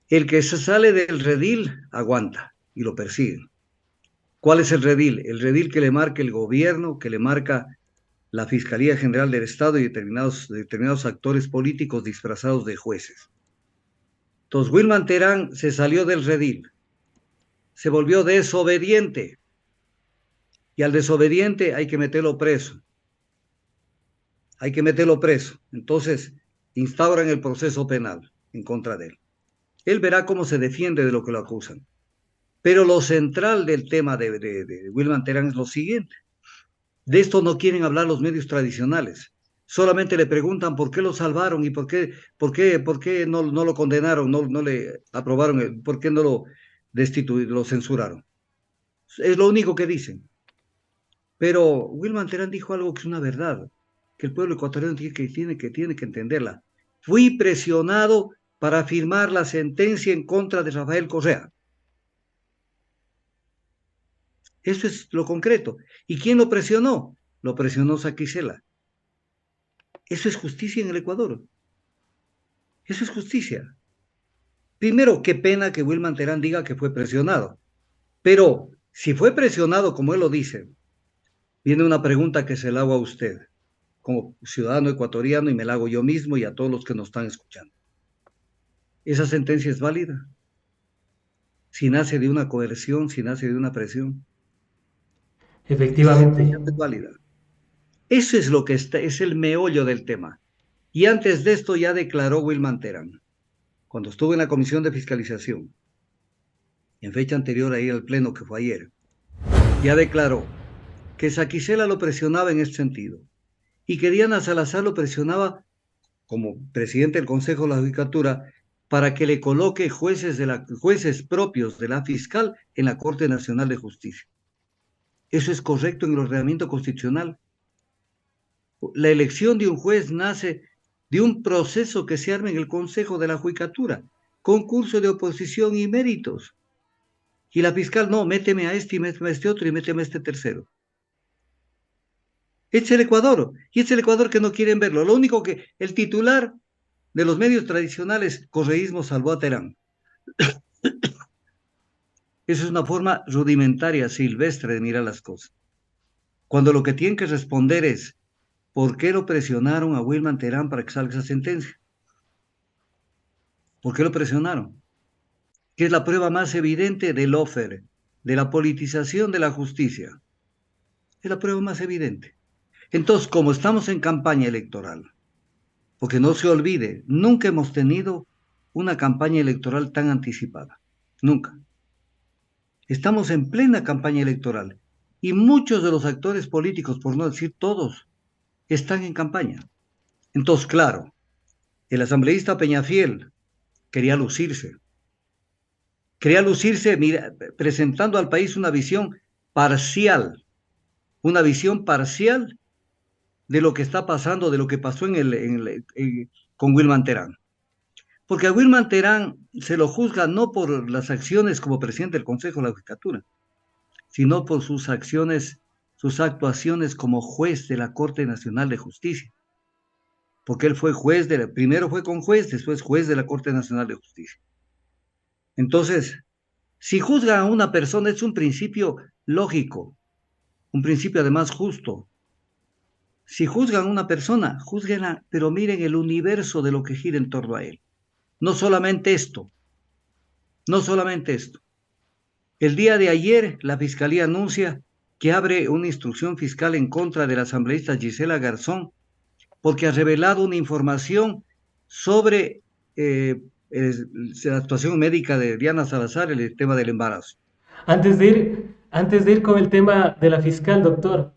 El que se sale del redil aguanta y lo persiguen. ¿Cuál es el redil? El redil que le marca el gobierno, que le marca la Fiscalía General del Estado y determinados actores políticos disfrazados de jueces. Entonces, Wilman Terán se salió del redil, se volvió desobediente, y al desobediente hay que meterlo preso, hay que meterlo preso. Entonces, instauran el proceso penal en contra de él. Él verá cómo se defiende de lo que lo acusan. Pero lo central del tema de Wilman Terán es lo siguiente. De esto no quieren hablar los medios tradicionales. Solamente le preguntan por qué lo salvaron y por qué no lo condenaron, no le aprobaron, por qué no lo destituyeron, lo censuraron. Es lo único que dicen. Pero Wilman Terán dijo algo que es una verdad, que el pueblo ecuatoriano tiene que entenderla. Fui presionado para firmar la sentencia en contra de Rafael Correa. Eso es lo concreto. ¿Y quién lo presionó? Lo presionó Saquicela. Eso es justicia en el Ecuador. Eso es justicia. Primero, qué pena que Wilman Terán diga que fue presionado. Pero si fue presionado, como él lo dice, viene una pregunta que se la hago a usted, como ciudadano ecuatoriano, y me la hago yo mismo y a todos los que nos están escuchando. ¿Esa sentencia es válida? Si nace de una coerción, si nace de una presión, esa Efectivamente. sentencia no es válida. Eso es lo que es el meollo del tema. Y antes de esto ya declaró Wilman Terán, cuando estuvo en la comisión de fiscalización, en fecha anterior a ir al pleno que fue ayer, ya declaró que Saquicela lo presionaba en este sentido y que Diana Salazar lo presionaba como presidente del Consejo de la Judicatura para que le coloque jueces propios de la fiscal en la Corte Nacional de Justicia. Eso es correcto en el ordenamiento constitucional. La elección de un juez nace de un proceso que se arma en el Consejo de la Judicatura, concurso de oposición y méritos. Y la fiscal, no, méteme a este y méteme a este otro y méteme a este tercero. Es el Ecuador, y es el Ecuador que no quieren verlo. Lo único que el titular de los medios tradicionales, correísmo salvó a Terán. Esa es una forma rudimentaria, silvestre de mirar las cosas. Cuando lo que tienen que responder es, ¿por qué lo presionaron a Wilman Terán para que salga esa sentencia? ¿Por qué lo presionaron? Que es la prueba más evidente del offer, de la politización de la justicia. Es la prueba más evidente. Entonces, como estamos en campaña electoral, porque no se olvide, nunca hemos tenido una campaña electoral tan anticipada. Nunca. Estamos en plena campaña electoral y muchos de los actores políticos, por no decir todos, están en campaña. Entonces, claro, el asambleísta Peñafiel quería lucirse mira, presentando al país una visión parcial de lo que está pasando, de lo que pasó con Wilman Terán. Porque a Wilman Terán se lo juzga no por las acciones como presidente del Consejo de la Judicatura, sino por sus acciones, sus actuaciones como juez de la Corte Nacional de Justicia. Porque él fue primero fue con juez, después juez de la Corte Nacional de Justicia. Entonces, si juzgan a una persona es un principio lógico, un principio además justo. Si juzgan a una persona, juzguenla, pero miren el universo de lo que gira en torno a él. No solamente esto, no solamente esto. El día de ayer, la Fiscalía anuncia que abre una instrucción fiscal en contra de la asambleísta Gisela Garzón porque ha revelado una información sobre la actuación médica de Diana Salazar, el tema del embarazo. Antes de ir con el tema de la fiscal, doctor,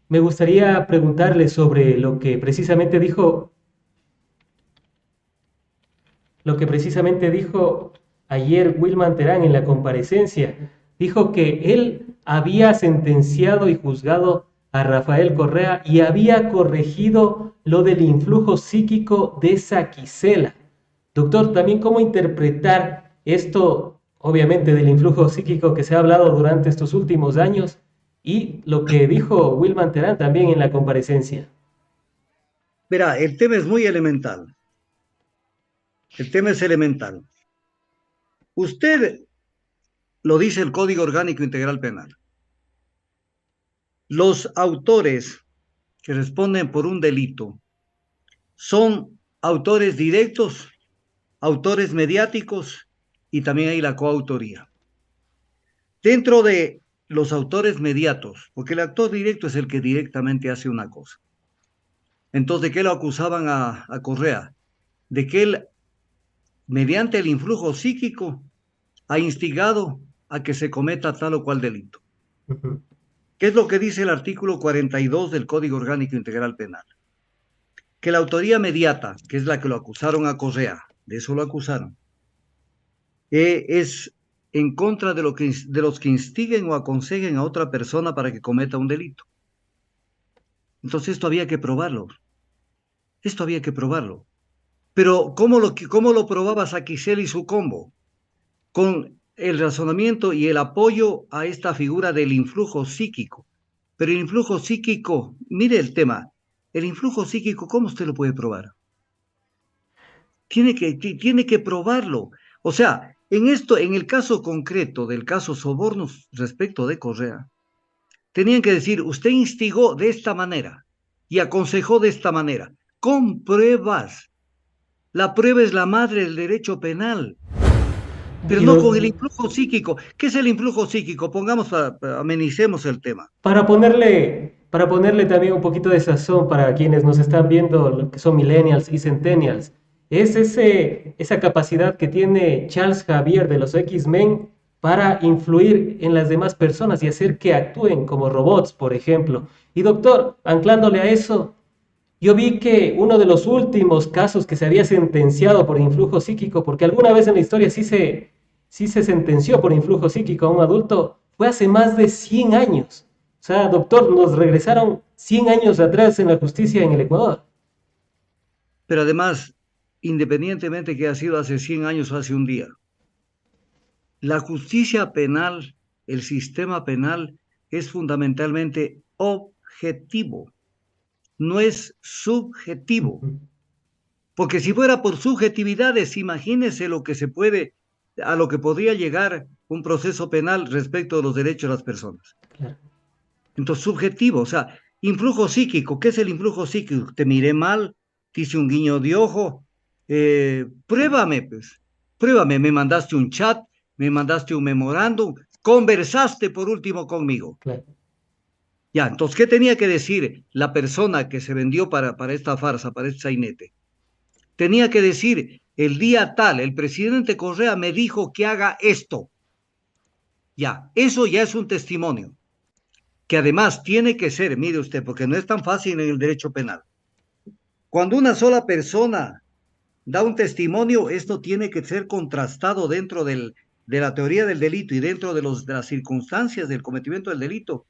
me gustaría preguntarle sobre lo que precisamente dijo ayer Wilman Terán en la comparecencia. Dijo que él había sentenciado y juzgado a Rafael Correa y había corregido lo del influjo psíquico de Saquicela. Doctor, también cómo interpretar esto, obviamente, del influjo psíquico que se ha hablado durante estos últimos años y lo que dijo Wilman Terán también en la comparecencia. Verá, el tema es muy elemental. El tema es elemental. Usted lo dice el Código Orgánico Integral Penal. Los autores que responden por un delito son autores directos, autores mediáticos y también hay la coautoría. Dentro de los autores mediatos, porque el actor directo es el que directamente hace una cosa. Entonces, ¿de qué lo acusaban a Correa? De que él, mediante el influjo psíquico, ha instigado a que se cometa tal o cual delito. Ujú. ¿Qué es lo que dice el artículo 42 del Código Orgánico Integral Penal? Que la autoría mediata, que es la que lo acusaron a Correa, de eso lo acusaron, es en contra de los que instiguen o aconsejen a otra persona para que cometa un delito. Entonces esto había que probarlo. Esto había que probarlo. Pero cómo lo probaba Saquicel y su combo? Con el razonamiento y el apoyo a esta figura del influjo psíquico. Pero el influjo psíquico, mire el tema, el influjo psíquico, ¿cómo usted lo puede probar? Tiene que probarlo. O sea, en el caso concreto del caso Sobornos respecto de Correa, tenían que decir, usted instigó de esta manera y aconsejó de esta manera, con pruebas. La prueba es la madre del derecho penal, pero Y no con el influjo psíquico. ¿Qué es el influjo psíquico? Amenicemos el tema. para ponerle también un poquito de sazón para quienes nos están viendo, lo que son millennials y centennials, es esa capacidad que tiene Charles Xavier de los X-Men para influir en las demás personas y hacer que actúen como robots, por ejemplo. Y doctor, anclándole a eso, yo vi que uno de los últimos casos que se había sentenciado por influjo psíquico, porque alguna vez en la historia sí se sentenció por influjo psíquico a un adulto, fue hace más de 100 años. O sea, doctor, nos regresaron 100 años atrás en la justicia en el Ecuador. Pero además, independientemente que ha sido hace 100 años o hace un día, la justicia penal, el sistema penal es fundamentalmente objetivo, no es subjetivo. Ujú. Porque si fuera por subjetividades, imagínese a lo que podría llegar un proceso penal respecto de los derechos de las personas. Claro. Entonces, subjetivo, o sea, influjo psíquico. ¿Qué es el influjo psíquico? Te miré mal, te hice un guiño de ojo. Pruébame, pues. Pruébame. Me mandaste un chat, me mandaste un memorándum, conversaste por último conmigo. Claro. Ya, entonces, ¿qué tenía que decir la persona que se vendió para esta farsa, para este sainete? Tenía que decir, el día tal, el presidente Correa me dijo que haga esto. Ya, eso ya es un testimonio, que además tiene que ser, mire usted, porque no es tan fácil en el derecho penal. Cuando una sola persona da un testimonio, esto tiene que ser contrastado de la teoría del delito y dentro de las circunstancias del cometimiento del delito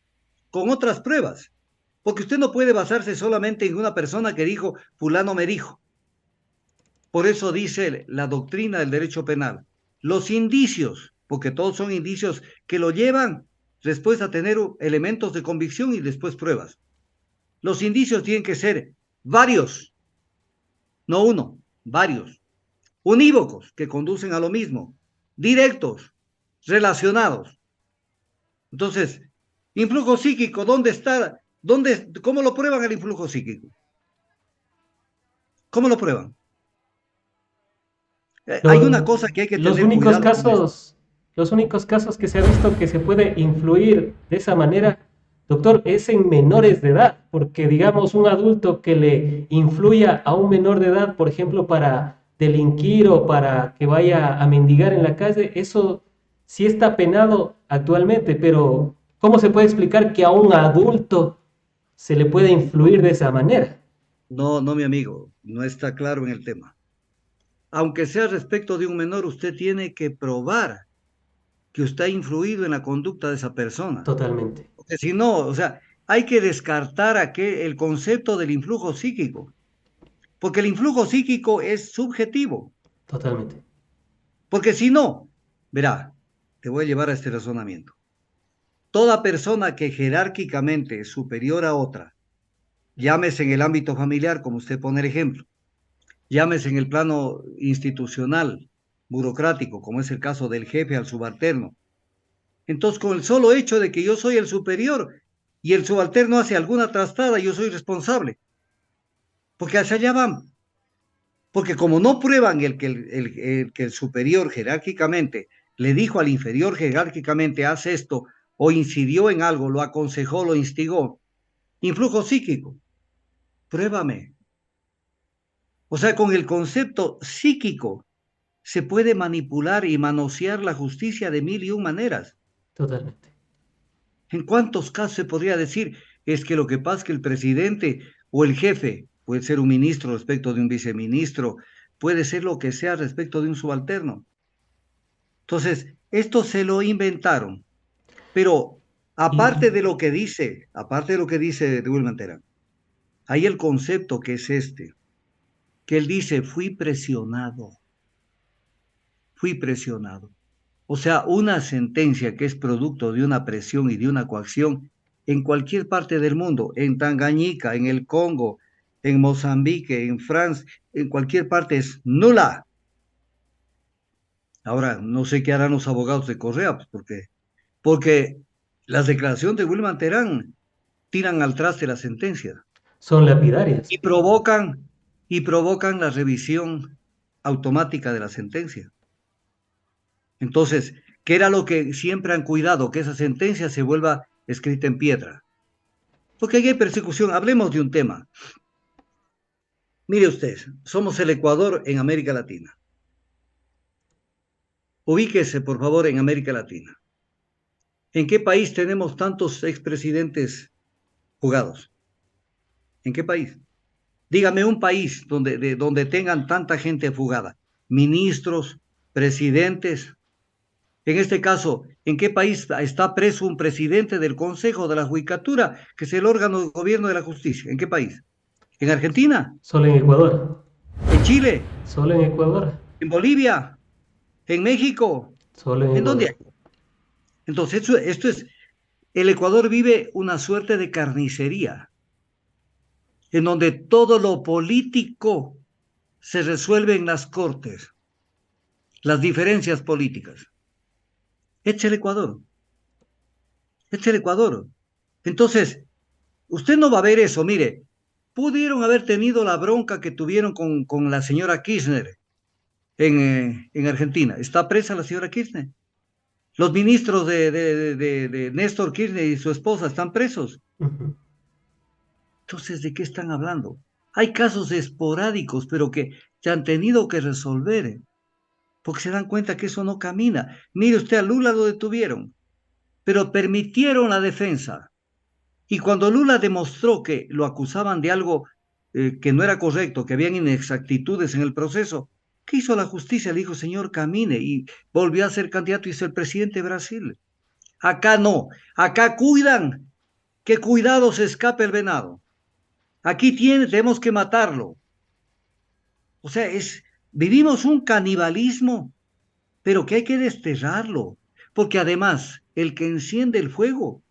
con otras pruebas. Porque usted no puede basarse solamente en una persona que dijo, fulano me dijo. Por eso dice la doctrina del derecho penal, los indicios, porque todos son indicios que lo llevan después a tener elementos de convicción y después pruebas. Los indicios tienen que ser varios, no uno, varios, unívocos, que conducen a lo mismo, directos, relacionados. Entonces, influjo psíquico, ¿dónde está? ¿Cómo lo prueban el influjo psíquico? ¿Cómo lo prueban? Hay una Lo- cosa que hay que los tener únicos cuidado con esto. casos, los únicos casos que se ha visto que se puede influir de esa manera, doctor, es en menores de edad, porque digamos un adulto que le influya a un menor de edad, por ejemplo, para delinquir o para que vaya a mendigar en la calle, eso sí está penado actualmente, pero ¿cómo se puede explicar que a un adulto se le puede influir de esa manera? No, no, mi amigo, no está claro en el tema. Aunque sea respecto de un menor, usted tiene que probar que usted ha influido en la conducta de esa persona. Totalmente, Porque si no, o sea, hay que descartar el concepto del influjo psíquico, porque el influjo psíquico es subjetivo. totalmente. Porque si no, verá, te voy a llevar a este razonamiento. Toda persona que jerárquicamente es superior a otra, llámese en el ámbito familiar, como usted pone el ejemplo, llámese en el plano institucional, burocrático, como es el caso del jefe al subalterno. Entonces, con el solo hecho de que yo soy el superior y el subalterno hace alguna trastada, yo soy responsable, porque hacia allá van. Porque como no prueban que el superior jerárquicamente le dijo al inferior jerárquicamente, haz esto, o incidió en algo, lo aconsejó, lo instigó, influjo psíquico, pruébame. O sea, con el concepto psíquico se puede manipular y manosear la justicia de mil y un maneras. Totalmente. ¿En cuántos casos se podría decir es que lo que pasa es que el presidente o el jefe, puede ser un ministro respecto de un viceministro, puede ser lo que sea respecto de un subalterno? Entonces, esto se lo inventaron, pero aparte de lo que dice de Wilman Terán, hay el concepto que es este, que él dice, fui presionado. O sea, una sentencia que es producto de una presión y de una coacción en cualquier parte del mundo, en Tangañica, en el Congo, en Mozambique, en Francia, en cualquier parte es nula. Ahora, no sé qué harán los abogados de Correa, pues porque las declaraciones de Wilman Terán tiran al traste la sentencia Son lapidarias. y provocan la revisión automática de la sentencia. Entonces, ¿qué era lo que siempre han cuidado? Que esa sentencia se vuelva escrita en piedra. Porque aquí hay persecución. Hablemos de un tema. Mire usted, somos el Ecuador en América Latina. Ubíquese, por favor, en América Latina. ¿En qué país tenemos tantos expresidentes jugados? ¿En qué país? Dígame un país donde tengan tanta gente fugada. Ministros, presidentes. En este caso, ¿en qué país está preso un presidente del Consejo de la Judicatura, que es el órgano de gobierno de la justicia? ¿En qué país? ¿En Argentina? Solo en Ecuador. ¿En Chile? Solo en Ecuador. ¿En Bolivia? ¿En México? Solo en ¿En dónde Ecuador. hay? Entonces, esto es, el Ecuador vive una suerte de carnicería, en donde todo lo político se resuelve en las cortes, las diferencias políticas. Este es el Ecuador, este es el Ecuador. Entonces, usted no va a ver eso, mire, pudieron haber tenido la bronca que tuvieron con la señora Kirchner en Argentina. Está presa la señora Kirchner. Los ministros de Néstor Kirchner y su esposa están presos. Ujú. Entonces, ¿de qué están hablando? Hay casos esporádicos, pero que se han tenido que resolver, porque se dan cuenta que eso no camina. Mire usted, a Lula lo detuvieron, pero permitieron la defensa. Y cuando Lula demostró que lo acusaban de algo que no era correcto, que habían inexactitudes en el proceso, ¿qué hizo la justicia? Le dijo, señor, camine, y volvió a ser candidato y es el presidente de Brasil. Acá no, acá cuidan, que cuidado se escape el venado. Aquí tenemos que matarlo. O sea, vivimos un canibalismo, pero que hay que desterrarlo, porque además el que enciende el fuego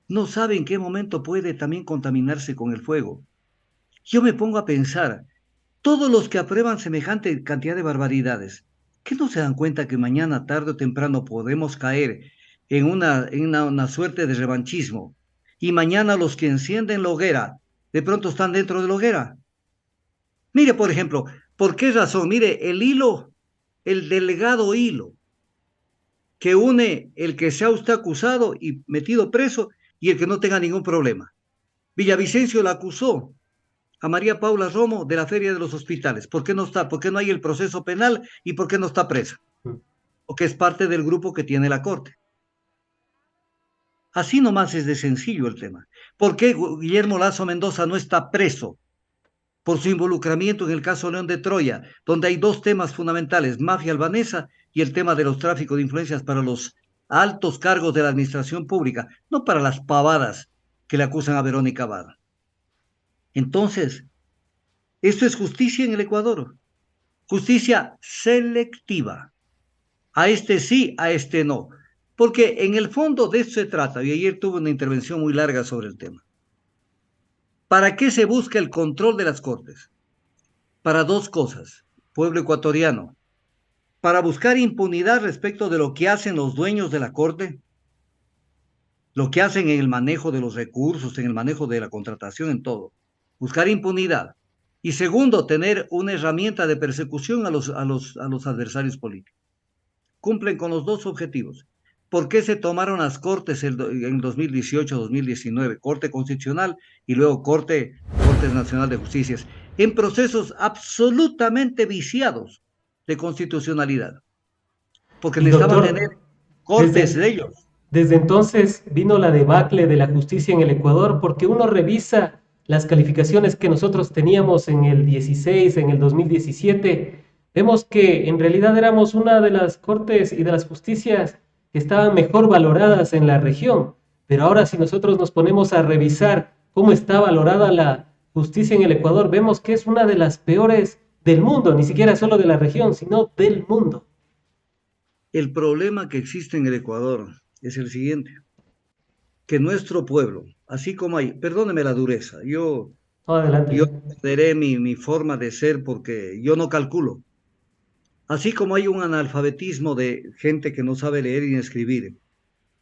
no sabe en qué momento puede también contaminarse con el fuego. Yo me pongo a pensar, todos los que aprueban semejante cantidad de barbaridades, ¿qué no se dan cuenta que mañana, tarde o temprano podemos caer una suerte de revanchismo? Y mañana los que encienden la hoguera, de pronto están dentro de la hoguera. Mire, por ejemplo, ¿por qué razón? Mire, el hilo, el delgado hilo que une el que sea usted acusado y metido preso y el que no tenga ningún problema. Villavicencio la acusó a María Paula Romo de la Feria de los Hospitales. ¿Por qué no está? ¿Por qué no hay el proceso penal y por qué no está presa? Porque es parte del grupo que tiene la Corte. Así nomás es de sencillo el tema. ¿Por qué Guillermo Lazo Mendoza no está preso por su involucramiento en el caso León de Troya, donde hay dos temas fundamentales, mafia albanesa y el tema de los tráficos de influencias para los altos cargos de la administración pública, no para las pavadas que le acusan a Verónica Abad? Entonces, esto es justicia en el Ecuador, justicia selectiva. A este sí, a este no. Porque en el fondo de esto se trata, y ayer tuve una intervención muy larga sobre el tema. ¿Para qué se busca el control de las cortes? Para dos cosas. Pueblo ecuatoriano, para buscar impunidad respecto de lo que hacen los dueños de la Corte, lo que hacen en el manejo de los recursos, en el manejo de la contratación, en todo. Buscar impunidad. Y segundo, tener una herramienta de persecución a los adversarios políticos. Cumplen con los dos objetivos. ¿Por qué se tomaron las Cortes en 2018-2019? Corte Constitucional y luego Cortes Nacional de Justicia, en procesos absolutamente viciados de constitucionalidad, porque Y necesitaban tener doctor, cortes desde, de ellos. desde entonces vino la debacle de la justicia en el Ecuador, porque uno revisa las calificaciones que nosotros teníamos en el 16, en el 2017, vemos que en realidad éramos una de las cortes y de las justicias que estaban mejor valoradas en la región. Pero ahora si nosotros nos ponemos a revisar cómo está valorada la justicia en el Ecuador, vemos que es una de las peores del mundo, ni siquiera solo de la región, sino del mundo. El problema que existe en el Ecuador es el siguiente, que nuestro pueblo, así como hay, perdóneme la dureza, Oh, adelante. yo perderé mi forma de ser porque yo no calculo. Así como hay un analfabetismo de gente que no sabe leer ni escribir,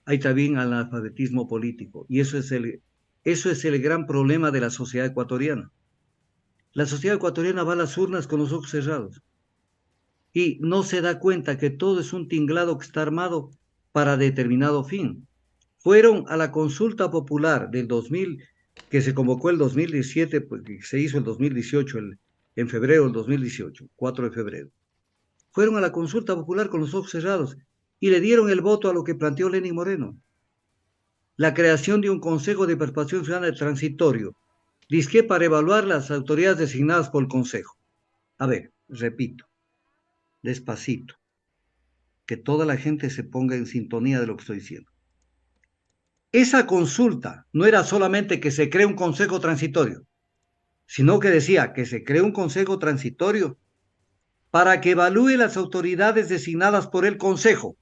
hay también analfabetismo político. Y eso es el gran problema de la sociedad ecuatoriana. La sociedad ecuatoriana va a las urnas con los ojos cerrados y no se da cuenta que todo es un tinglado que está armado para determinado fin. Fueron a la consulta popular del 2000, que se convocó el 2017, pues, que se hizo el 2018, en febrero del 2018, 4 de febrero. Fueron a la consulta popular con los ojos cerrados y le dieron el voto a lo que planteó Lenín Moreno. La creación de un Consejo de Participación Ciudadana transitorio, dizque para evaluar las autoridades designadas por el Consejo. A ver, repito, despacito, que toda la gente se ponga en sintonía de lo que estoy diciendo. Esa consulta no era solamente que se cree un consejo transitorio, sino que decía que se cree un consejo transitorio para que evalúe las autoridades designadas por el consejo.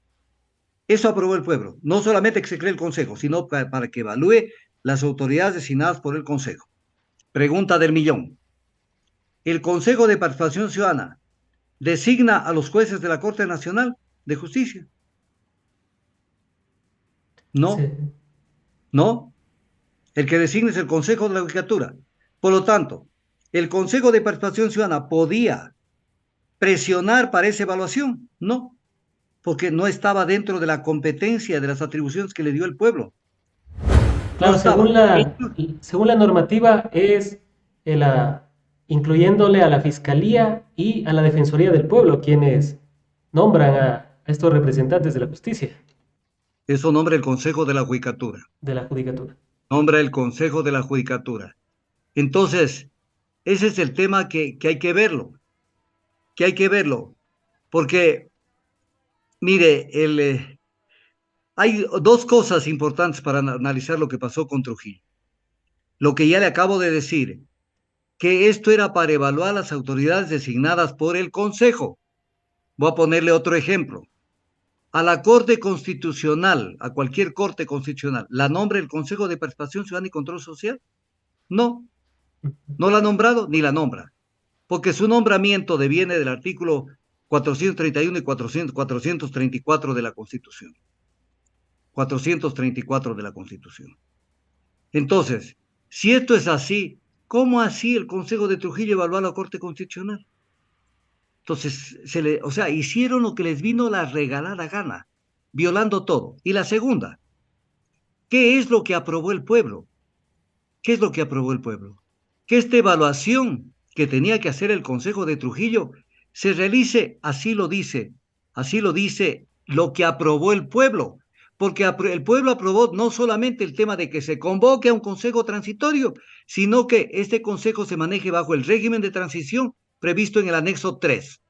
Eso aprobó el pueblo. No solamente que se cree el consejo, sino para que evalúe las autoridades designadas por el consejo. Pregunta del millón. ¿El Consejo de Participación Ciudadana designa a los jueces de la Corte Nacional de Justicia? Sí. No, no. El que designa es el Consejo de la Judicatura. Por lo tanto, ¿el Consejo de Participación Ciudadana podía presionar para esa evaluación? No, porque no estaba dentro de la competencia de las atribuciones que le dio el pueblo. No Claro, estaba. según la normativa es incluyéndole a la Fiscalía y a la Defensoría del Pueblo, quienes nombran a estos representantes de la justicia, Eso nombra el Consejo de la Judicatura. de la judicatura. Nombra el Consejo de la Judicatura. Entonces, ese es el tema que hay que verlo, porque, mire, hay dos cosas importantes para analizar lo que pasó con Trujillo. Lo que ya le acabo de decir, que esto era para evaluar las autoridades designadas por el Consejo. Voy a ponerle otro ejemplo. A la Corte Constitucional, a cualquier Corte Constitucional, ¿la nombra el Consejo de Participación Ciudadana y Control Social? No, no la ha nombrado ni la nombra, porque su nombramiento deviene del artículo 431 y 434 de la Constitución. 434 de la Constitución. Entonces, si esto es así, ¿cómo así el Consejo de Trujillo evaluó a la Corte Constitucional? Entonces, hicieron lo que les vino la regalada gana, violando todo. Y la segunda, ¿qué es lo que aprobó el pueblo? ¿Qué es lo que aprobó el pueblo? Que esta evaluación que tenía que hacer el Consejo de Trujillo se realice, así lo dice lo que aprobó el pueblo, porque el pueblo aprobó no solamente el tema de que se convoque a un consejo transitorio, sino que este consejo se maneje bajo el régimen de transición previsto en el anexo 3.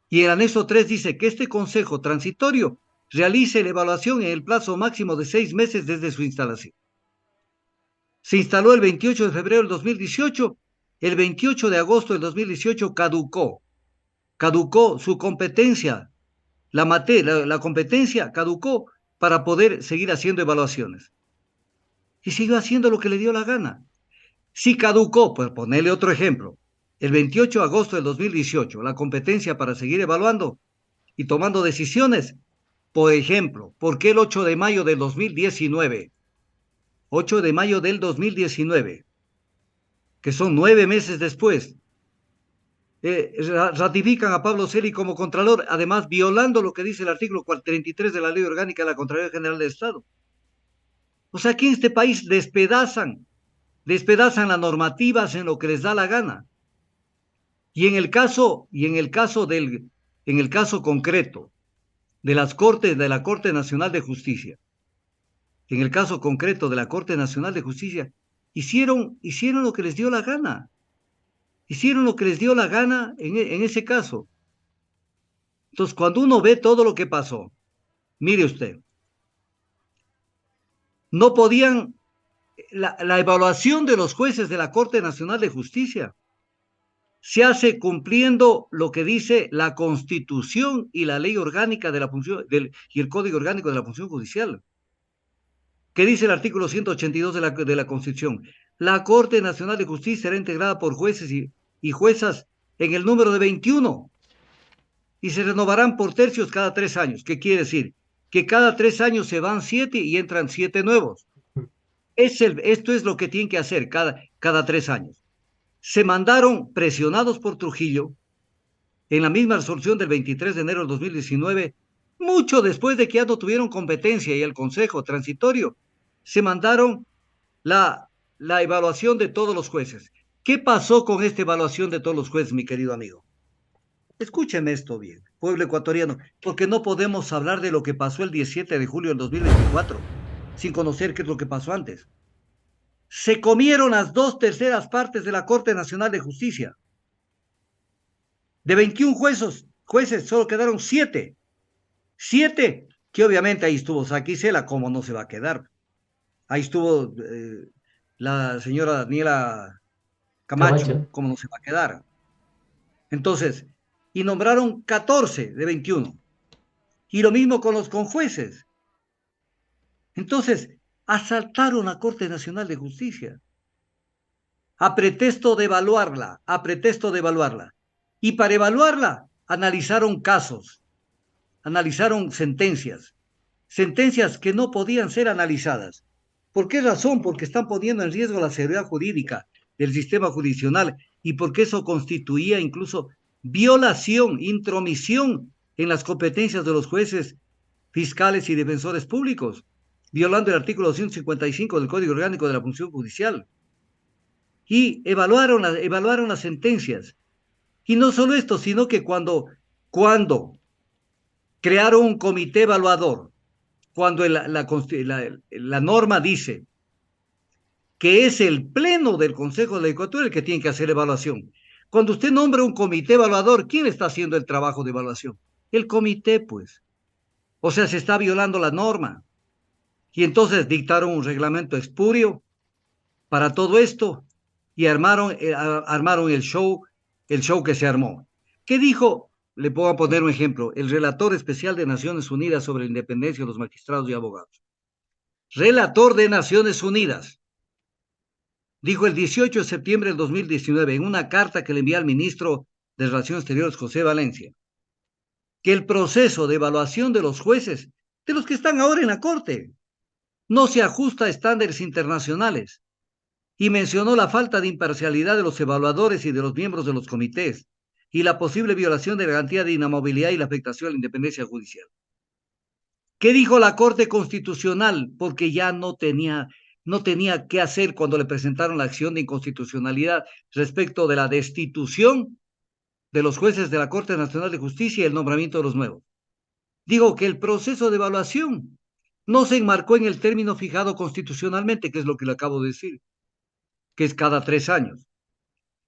Y el anexo 3 dice que este consejo transitorio realice la evaluación en el plazo máximo de 6 meses desde su instalación. Se instaló el 28 de febrero del 2018, el 28 de agosto del 2018 caducó su competencia, la competencia caducó para poder seguir haciendo evaluaciones. Y siguió haciendo lo que le dio la gana. Si caducó, pues ponerle otro ejemplo, el 28 de agosto del 2018 la competencia para seguir evaluando y tomando decisiones. Por ejemplo, ¿por qué el 8 de mayo del 2019? 8 de mayo del 2019, que son 9 meses después, ratifican a Pablo Celi como Contralor, además violando lo que dice el artículo 33 de la Ley Orgánica de la Contraloría General del Estado. O sea, aquí en este país despedazan la normativa en lo que les da la gana. Y en el caso concreto de las Cortes, de la Corte Nacional de Justicia, en el caso concreto de la Corte Nacional de Justicia, hicieron lo que les dio la gana. Hicieron lo que les dio la gana en ese caso. Entonces, cuando uno ve todo lo que pasó, mire usted, no podían, la evaluación de los jueces de la Corte Nacional de Justicia se hace cumpliendo lo que dice la Constitución y la Ley Orgánica de la Función y el Código Orgánico de la Función Judicial. ¿Qué dice el artículo 182 de la Constitución? La Corte Nacional de Justicia será integrada por jueces y juezas en el número de 21 y se renovarán por tercios cada 3 años. ¿Qué quiere decir? Que cada 3 años se van 7 y entran 7 nuevos. Esto es lo que tienen que hacer cada 3 años. Se mandaron presionados por Trujillo en la misma resolución del 23 de enero del 2019, mucho después de que ya no tuvieron competencia y el Consejo Transitorio, se mandaron la evaluación de todos los jueces. ¿Qué pasó con esta evaluación de todos los jueces, mi querido amigo? Escúcheme esto bien, pueblo ecuatoriano, porque no podemos hablar de lo que pasó el 17 de julio del 2024 sin conocer qué es lo que pasó antes. Se comieron las 2/3 partes de la Corte Nacional de Justicia. De 21 jueces solo quedaron 7. 7, que obviamente ahí estuvo Saquicela, ¿cómo no se va a quedar? Ahí estuvo la señora Daniela Camacho, Camacho. ¿cómo no se va a quedar? Entonces, y nombraron 14 de 21. Y lo mismo con los jueces. Entonces, asaltaron la Corte Nacional de Justicia a pretexto de evaluarla, a pretexto de evaluarla. Y para evaluarla, analizaron casos, analizaron sentencias que no podían ser analizadas. ¿Por qué razón? Porque están poniendo en riesgo la seguridad jurídica del sistema judicial y porque eso constituía incluso violación, intromisión en las competencias de los jueces, fiscales y defensores públicos, violando el artículo 255 del Código Orgánico de la Función Judicial. Y evaluaron las sentencias. Y no solo esto, sino que cuando crearon un comité evaluador, cuando la norma dice que es el pleno del Consejo de la Judicatura el que tiene que hacer evaluación. Cuando usted nombra un comité evaluador, ¿quién está haciendo el trabajo de evaluación? El comité, pues. O sea, se está violando la norma. Y entonces dictaron un reglamento espurio para todo esto y armaron el show que se armó. ¿Qué dijo? Le puedo poner un ejemplo. El relator especial de Naciones Unidas sobre la independencia de los magistrados y abogados. Relator de Naciones Unidas. Dijo el 18 de septiembre del 2019 en una carta que le envía al ministro de Relaciones Exteriores, José Valencia, que el proceso de evaluación de los jueces, de los que están ahora en la Corte, no se ajusta a estándares internacionales y mencionó la falta de imparcialidad de los evaluadores y de los miembros de los comités y la posible violación de la garantía de inamovilidad y la afectación a la independencia judicial. ¿Qué dijo la Corte Constitucional? Porque ya no tenía qué hacer cuando le presentaron la acción de inconstitucionalidad respecto de la destitución de los jueces de la Corte Nacional de Justicia y el nombramiento de los nuevos. Digo que el proceso de evaluación no se enmarcó en el término fijado constitucionalmente, que es lo que le acabo de decir, que es cada 3 años,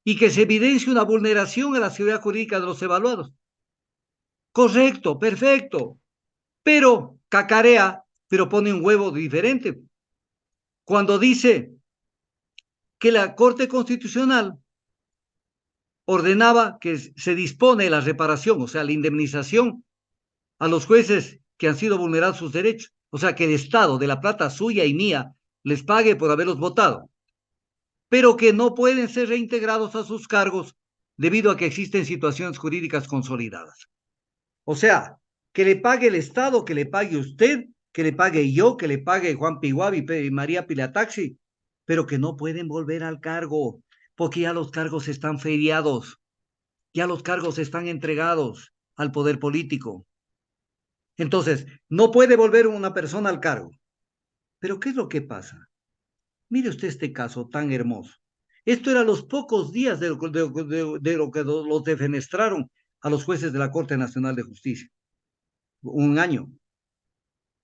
y que se evidencia una vulneración a la seguridad jurídica de los evaluados. Correcto, perfecto, pero cacarea, pero pone un huevo diferente. Cuando dice que la Corte Constitucional ordenaba que se dispone la reparación, o sea, la indemnización a los jueces que han sido vulnerados sus derechos, o sea, que el Estado, de la plata suya y mía, les pague por haberlos votado, pero que no pueden ser reintegrados a sus cargos debido a que existen situaciones jurídicas consolidadas. O sea, que le pague el Estado, que le pague usted, que le pague yo, que le pague Juan Piguabi y María Pilataxi, pero que no pueden volver al cargo, porque ya los cargos están feriados, ya los cargos están entregados al poder político. Entonces, no puede volver una persona al cargo. Pero ¿qué es lo que pasa? Mire usted este caso tan hermoso. Esto era los pocos días de lo que los defenestraron a los jueces de la Corte Nacional de Justicia. Un año,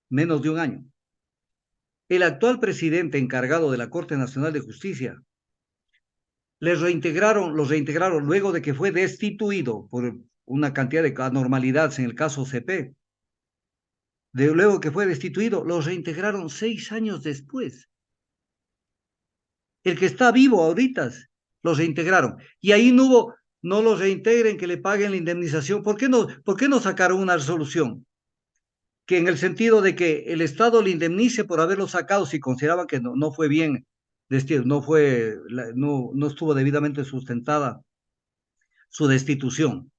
menos de un año. El actual presidente encargado de la Corte Nacional de Justicia los reintegraron luego de que fue destituido por una cantidad de anormalidades en el caso CP. Luego que fue destituido, los reintegraron 6 años después. El que está vivo ahorita, los reintegraron. Y ahí no los reintegren, que le paguen la indemnización. Por qué no sacaron una resolución? Que en el sentido de que el Estado le indemnice por haberlo sacado si consideraban que no fue bien, no estuvo debidamente sustentada su destitución,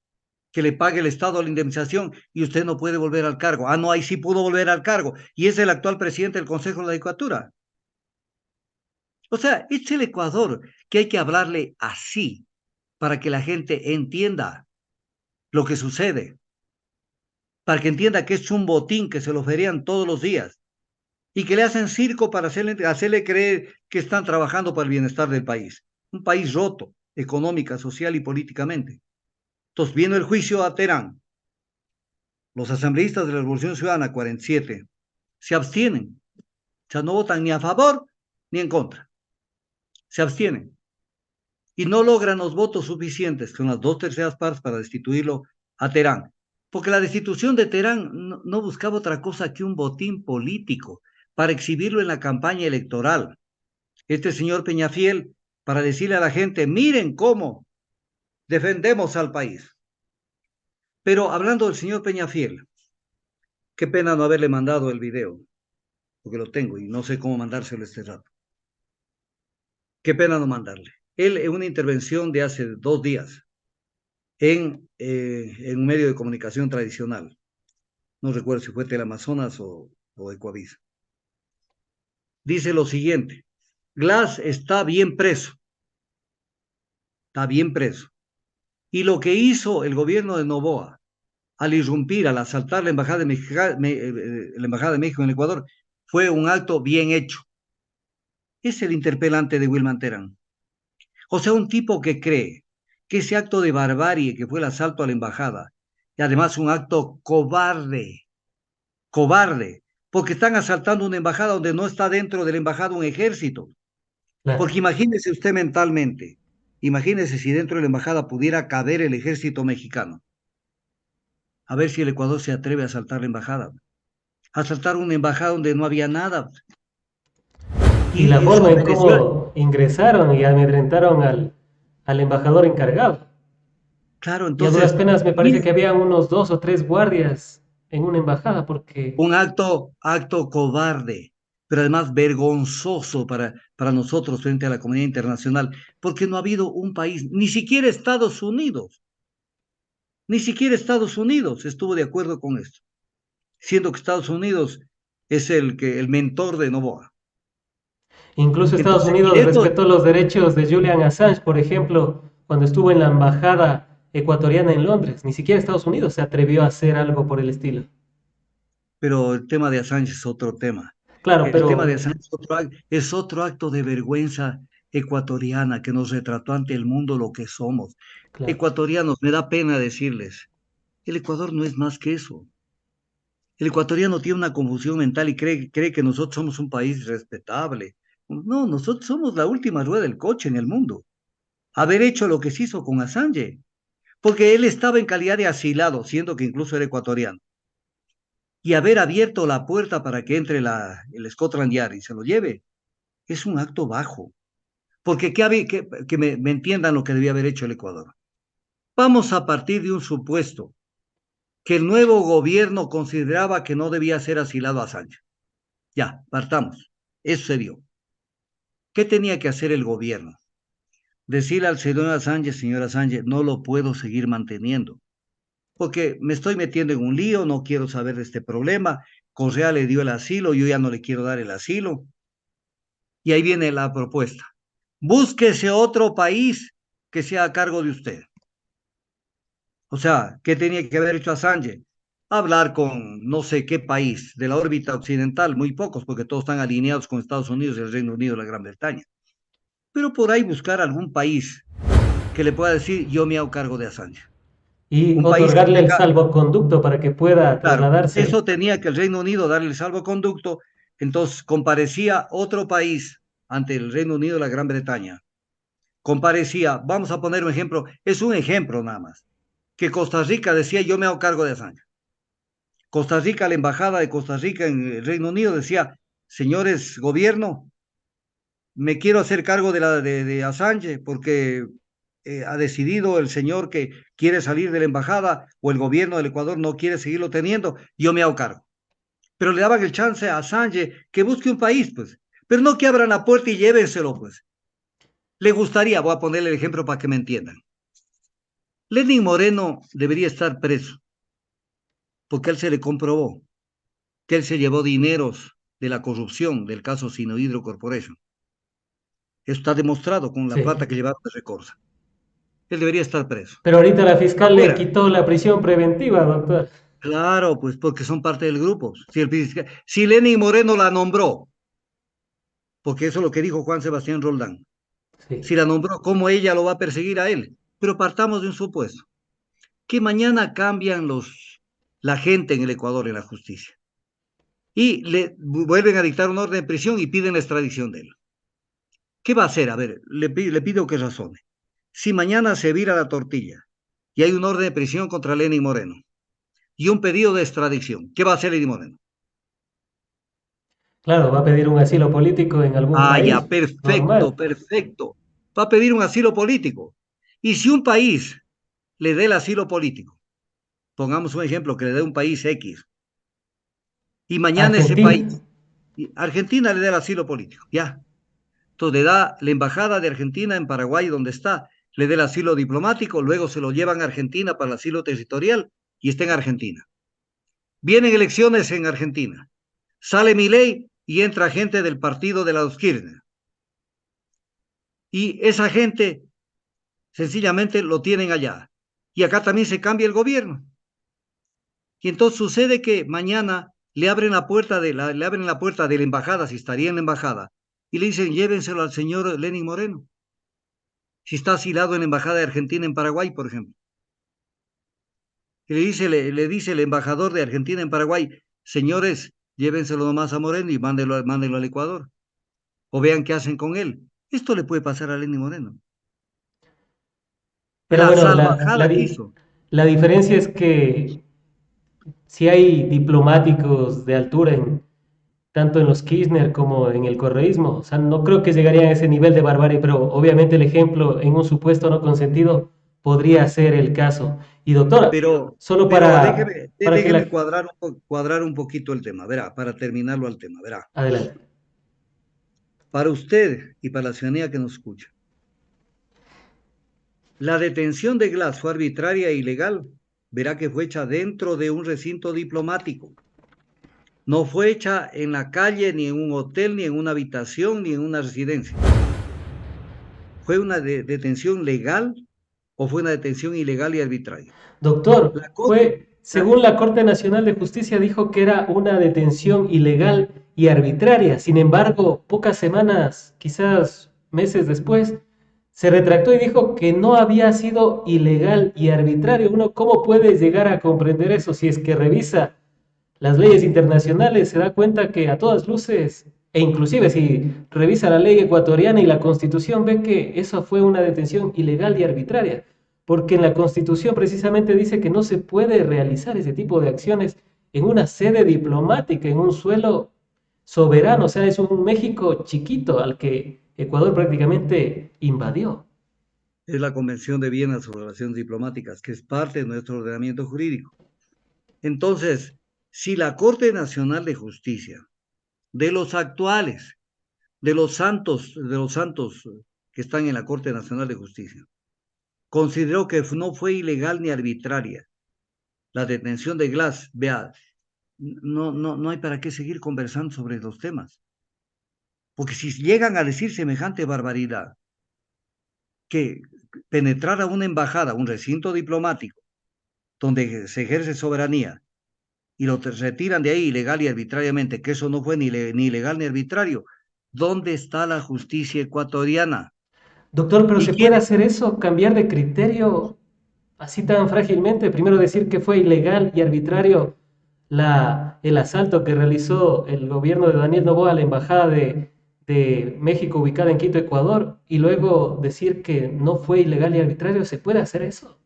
que le pague el Estado la indemnización y usted no puede volver al cargo. Ah, no, ahí sí pudo volver al cargo y es el actual presidente del Consejo de la Judicatura. O sea, es el Ecuador que hay que hablarle así para que la gente entienda lo que sucede, para que entienda que es un botín que se lo ferían todos los días y que le hacen circo para hacerle creer que están trabajando para el bienestar del país. Un país roto, económica, social y políticamente. Entonces, viene el juicio a Terán. Los asambleístas de la Revolución Ciudadana 47 se abstienen. O sea, no votan ni a favor ni en contra. Se abstienen. Y no logran los votos suficientes, con las 2/3 partes, para destituirlo a Terán. Porque la destitución de Terán no buscaba otra cosa que un botín político para exhibirlo en la campaña electoral. Este señor Peñafiel, para decirle a la gente, miren cómo defendemos al país. Pero hablando del señor Peñafiel, qué pena no haberle mandado el video, porque lo tengo y no sé cómo mandárselo este rato. Qué pena no mandarle. Él, en una intervención de hace 2 días en un medio de comunicación tradicional, no recuerdo si fue Teleamazonas o Ecuavisa, dice lo siguiente: Glass está bien preso, y lo que hizo el gobierno de Noboa al irrumpir, al asaltar la embajada de México en el Ecuador, fue un acto bien hecho. Es el interpelante de Wilman Terán. O sea, un tipo que cree que ese acto de barbarie que fue el asalto a la embajada, y además un acto cobarde, porque están asaltando una embajada donde no está dentro de la embajada un ejército. Claro. Porque imagínese usted mentalmente, imagínese si dentro de la embajada pudiera caber el ejército mexicano. A ver si el Ecuador se atreve a asaltar la embajada. A asaltar una embajada donde no había nada. Y la Y eso forma en mereció. cómo ingresaron y amedrentaron al embajador encargado. Claro, Y a duras entonces, penas me parece mire, que había unos 2 o 3 guardias en una embajada, porque, un acto cobarde, pero además vergonzoso para nosotros frente a la comunidad internacional, porque no ha habido un país, ni siquiera Estados Unidos estuvo de acuerdo con esto, siendo que Estados Unidos es el mentor de Noboa. incluso Estados Entonces, y Unidos de esto, respetó los derechos de Julian Assange, por ejemplo, cuando estuvo en la embajada ecuatoriana en Londres. Ni siquiera Estados Unidos se atrevió a hacer algo por el estilo. pero el tema de Assange es otro tema. Claro, El tema de pero, Assange es otro acto de vergüenza ecuatoriana que nos retrató ante el mundo lo que somos. claro. Ecuatorianos, me da pena decirles, el Ecuador no es más que eso. El ecuatoriano tiene una confusión mental y cree que nosotros somos un país respetable. No, nosotros somos la última rueda del coche en el mundo. Haber hecho lo que se hizo con Assange, porque él estaba en calidad de asilado, siendo que incluso era ecuatoriano, y haber abierto la puerta para que entre el Scotland Yard y se lo lleve, es un acto bajo. Porque que me entiendan lo que debía haber hecho el Ecuador. Vamos a partir de un supuesto que el nuevo gobierno consideraba que no debía ser asilado a Assange. Ya, partamos. Eso se dio. ¿Qué tenía que hacer el gobierno? decirle al señor Assange, no lo puedo seguir manteniendo, porque me estoy metiendo en un lío, no quiero saber de este problema. Correa le dio el asilo, yo ya no le quiero dar el asilo. Y ahí viene la propuesta. Búsquese otro país que sea a cargo de usted. O sea, ¿qué tenía que haber hecho Assange? Hablar con no sé qué país de la órbita occidental, muy pocos, porque todos están alineados con Estados Unidos, el Reino Unido y la Gran Bretaña. Pero por ahí buscar algún país que le pueda decir, yo me hago cargo de Assange. Y Un país que otorgarle el tenga, salvoconducto para que pueda claro, trasladarse. eso tenía que el Reino Unido darle el salvoconducto, entonces comparecía otro país ante el Reino Unido y la Gran Bretaña. Comparecía, vamos a poner un ejemplo, es un ejemplo nada más, que Costa Rica decía, yo me hago cargo de Assange. Costa Rica, la embajada de Costa Rica en el Reino Unido decía, señores gobierno, me quiero hacer cargo de Assange porque ha decidido el señor que quiere salir de la embajada o el gobierno del Ecuador no quiere seguirlo teniendo, yo me hago cargo. Pero le daban el chance a Assange que busque un país, pues, pero no que abran la puerta y llévenselo, pues. Le gustaría, voy a ponerle el ejemplo para que me entiendan. Lenin Moreno debería estar preso porque él se le comprobó que él se llevó dineros de la corrupción del caso Sinohydro Corporation. Eso está demostrado con la Sí. plata que llevaron de Recorsa. Él debería estar preso. Pero ahorita la fiscal le Afuera. quitó la prisión preventiva, doctor. Claro, pues porque son parte del grupo. Si Lenin Moreno la nombró, porque eso es lo que dijo Juan Sebastián Roldán, Sí. si la nombró, ¿cómo ella lo va a perseguir a él? Pero partamos de un supuesto, que mañana cambian la gente en el Ecuador en la justicia y le vuelven a dictar una orden de prisión y piden la extradición de él. ¿Qué va a hacer? A ver, le pido que razone. Si mañana se vira la tortilla y hay un orden de prisión contra Lenin Moreno y un pedido de extradición, ¿qué va a hacer Lenin Moreno? Claro, va a pedir un asilo político en algún Ah, país. ya, perfecto, Normal. perfecto. Va a pedir un asilo político. Y si un país le dé el asilo político, pongamos un ejemplo, que le dé un país X, y mañana ese Argentina. país, Argentina le dé el asilo político, ya. Entonces le da la embajada de Argentina en Paraguay, donde está, le dé el asilo diplomático, luego se lo llevan a Argentina para el asilo territorial y está en Argentina. Vienen elecciones en Argentina. Sale Milei y entra gente del partido de la Kirchner. Y esa gente sencillamente lo tienen allá. Y acá también se cambia el gobierno. Y entonces sucede que mañana le abren la puerta de la embajada, si estaría en la embajada, y le dicen, llévenselo al señor Lenin Moreno, si está asilado en la embajada de Argentina en Paraguay, por ejemplo. Y le dice el embajador de Argentina en Paraguay, señores, llévenselo nomás a Moreno y mándenlo al Ecuador. O vean qué hacen con él. Esto le puede pasar a Lenin Moreno. Pero La bueno, salvajada que hizo. la diferencia es que si hay diplomáticos de altura tanto en los Kirchner como en el correísmo. O sea, no creo que llegarían a ese nivel de barbarie, pero obviamente el ejemplo en un supuesto no consentido podría ser el caso. Y doctora, Pero, solo pero para que déjeme la... cuadrar un poquito el tema, verá, para terminarlo al tema, verá. Adelante. Para usted y para la ciudadanía que nos escucha, la detención de Glass fue arbitraria e ilegal. Verá que fue hecha dentro de un recinto diplomático. No fue hecha en la calle, ni en un hotel, ni en una habitación, ni en una residencia. ¿Fue una detención legal o fue una detención ilegal y arbitraria? Doctor, La Corte, según la Corte Nacional de Justicia, dijo que era una detención ilegal y arbitraria. Sin embargo, pocas semanas, quizás meses después, se retractó y dijo que no había sido ilegal y arbitrario. Uno, ¿cómo puede llegar a comprender eso si es que revisa las leyes internacionales? Se da cuenta que a todas luces, e inclusive si revisa la ley ecuatoriana y la Constitución, ve que eso fue una detención ilegal y arbitraria, porque en la Constitución precisamente dice que no se puede realizar ese tipo de acciones en una sede diplomática, en un suelo soberano. O sea, es un México chiquito al que Ecuador prácticamente invadió. es la Convención de Viena sobre Relaciones Diplomáticas, que es parte de nuestro ordenamiento jurídico. Entonces, si la Corte Nacional de Justicia, de los actuales, de los santos que están en la Corte Nacional de Justicia. Consideró que no fue ilegal ni arbitraria la detención de Glass. Vea, no hay para qué seguir conversando sobre los temas. Porque si llegan a decir semejante barbaridad, que penetrar a una embajada, un recinto diplomático, donde se ejerce soberanía, y lo retiran de ahí ilegal y arbitrariamente, que eso no fue ni ilegal ni arbitrario, ¿dónde está la justicia ecuatoriana? Doctor, pero ¿Y ¿se puede quién? hacer eso? ¿Cambiar de criterio así tan frágilmente? Primero decir que fue ilegal y arbitrario el asalto que realizó el gobierno de Daniel Noboa a la embajada de México ubicada en Quito, Ecuador, y luego decir que no fue ilegal y arbitrario. ¿Se puede hacer eso?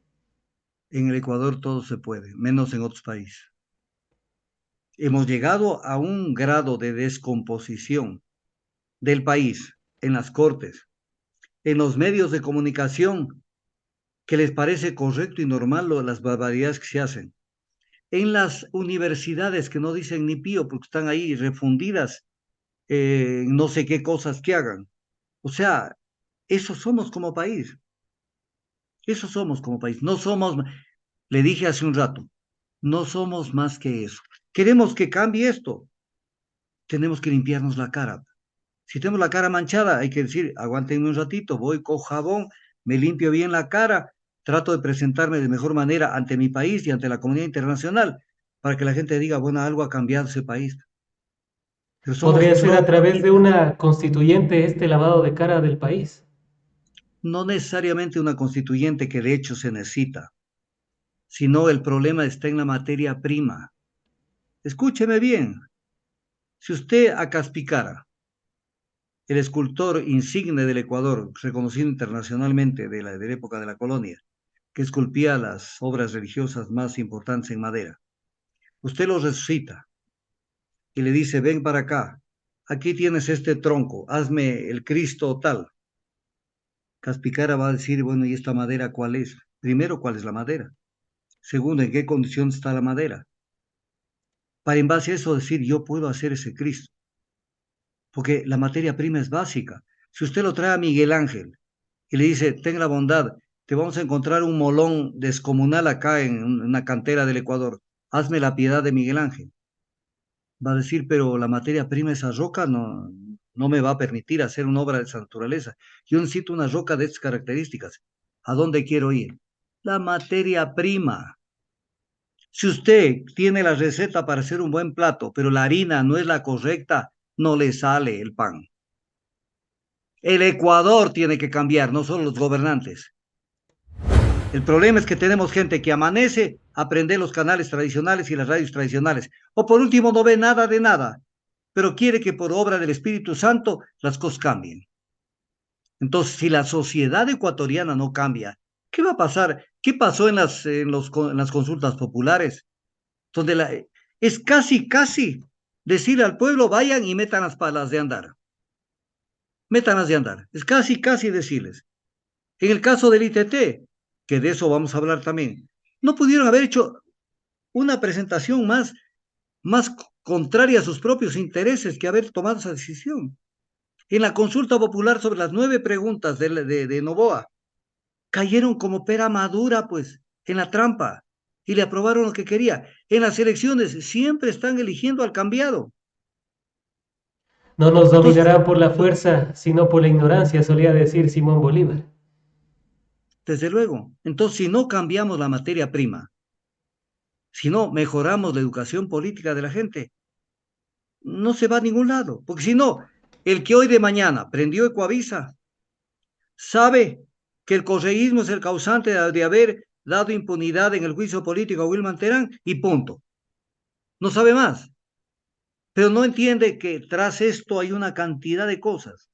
En el Ecuador todo se puede, menos en otros países. Hemos llegado a un grado de descomposición del país en las cortes, en los medios de comunicación, que les parece correcto y normal las barbaridades que se hacen. En las universidades que no dicen ni pío porque están ahí refundidas, no sé qué cosas que hagan. O sea, eso somos como país. Eso somos como país. No somos, le dije hace un rato, no somos más que eso. Queremos que cambie esto. Tenemos que limpiarnos la cara. Si tenemos la cara manchada, hay que decir, aguántenme un ratito, voy con jabón, me limpio bien la cara, trato de presentarme de mejor manera ante mi país y ante la comunidad internacional, para que la gente diga, bueno, algo ha cambiado ese país. Pero somos ¿Podría ser a solo través de bonitas. una constituyente este lavado de cara del país? No necesariamente una constituyente que de hecho se necesita, sino el problema está en la materia prima. Escúcheme bien, si usted a Caspicara, el escultor insigne del Ecuador, reconocido internacionalmente de la época de la colonia, que esculpía las obras religiosas más importantes en madera, usted lo resucita y le dice, ven para acá, aquí tienes este tronco, hazme el Cristo tal. Caspicara va a decir, bueno, ¿y esta madera cuál es? Primero, ¿cuál es la madera? Segundo, ¿en qué condición está la madera? Para en base a eso decir, yo puedo hacer ese Cristo, porque la materia prima es básica. Si usted lo trae a Miguel Ángel y le dice, ten la bondad, te vamos a encontrar un molón descomunal acá en una cantera del Ecuador, hazme la piedad de Miguel Ángel. Va a decir, pero la materia prima, esa roca, no me va a permitir hacer una obra de esa naturaleza. Yo necesito una roca de estas características. ¿A dónde quiero ir? La materia prima. Si usted tiene la receta para hacer un buen plato, pero la harina no es la correcta, no le sale el pan. El Ecuador tiene que cambiar, no solo los gobernantes. El problema es que tenemos gente que amanece a aprender los canales tradicionales y las radios tradicionales, o por último no ve nada de nada, pero quiere que por obra del Espíritu Santo las cosas cambien. Entonces, si la sociedad ecuatoriana no cambia, ¿qué va a pasar? ¿Qué pasó en las consultas populares? Donde es casi decirle al pueblo, vayan y metan las palas de andar. Métanlas de andar. Es casi decirles. En el caso del ITT, que de eso vamos a hablar también, no pudieron haber hecho una presentación más contraria a sus propios intereses que haber tomado esa decisión. En la consulta popular sobre las 9 preguntas de Novoa, cayeron como pera madura, pues, en la trampa, y le aprobaron lo que quería. En las elecciones siempre están eligiendo al cambiado. No nos Entonces, dominarán por la fuerza, sino por la ignorancia, solía decir Simón Bolívar. desde luego, entonces si no cambiamos la materia prima, si no mejoramos la educación política de la gente, no se va a ningún lado, porque si no, el que hoy de mañana prendió Ecuavisa sabe que el correísmo es el causante de haber dado impunidad en el juicio político a Wilman Terán y punto. No sabe más, pero no entiende que tras esto hay una cantidad de cosas